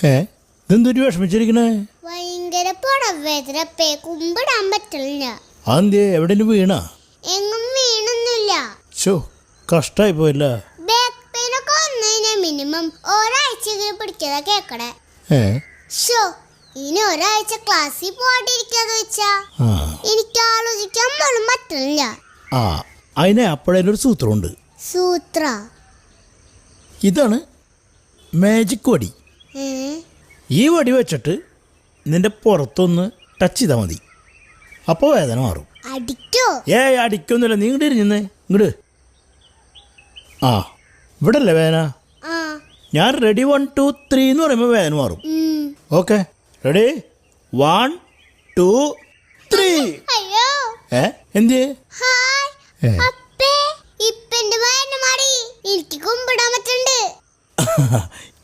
ഇതെന്തൊരു വിഷമിച്ചിരിക്കണേ? ഭയങ്കര പുറവേദനപ്പേ, കുമ്പിടാൻ പറ്റില്ല. അതെന്ത്, എവിടെയും വീണാ? എങ്ങും വീണൊന്നുമില്ല. കഷ്ടായി പോയില്ല. ബാക്ക് പെയിൻ ഒക്കെ വന്നതിന് മിനിമം ഒരാഴ്ച പിടിച്ചതാ കേക്കണേ. ഇനി ഒരാഴ്ച ക്ലാസ്സിൽ പോവാണ്ടിരിക്കാന്ന് വെച്ചാ എനിക്ക് ആലോചിക്കാൻ പോലും പറ്റില്ല. അതിനെ അപ്പോഴൊരു സൂത്രമുണ്ട്. സൂത്ര? ഇതാണ് മാജിക് വടി. ഈ വടി വെച്ചിട്ട് നിന്റെ പുറത്തൊന്ന് ടച്ച് ചെയ്താൽ മതി, അപ്പോൾ വേദന മാറും. അടിക്കോ? അടിക്കൊന്നുമില്ല. നീ ഇങ്ങോട്ട് ഇരുന്നേ, ഇങ്ങോട്ട്. ഇവിടെ അല്ലേ വേദന? ഞാൻ റെഡി 1 2 3 എന്ന് പറയുമ്പോൾ വേദന മാറും. Okay, ready 1 2 3. അയ്യോ, എന്ത്? എനിക്ക് കുമ്പിടാൻ പറ്റുന്നുണ്ട്.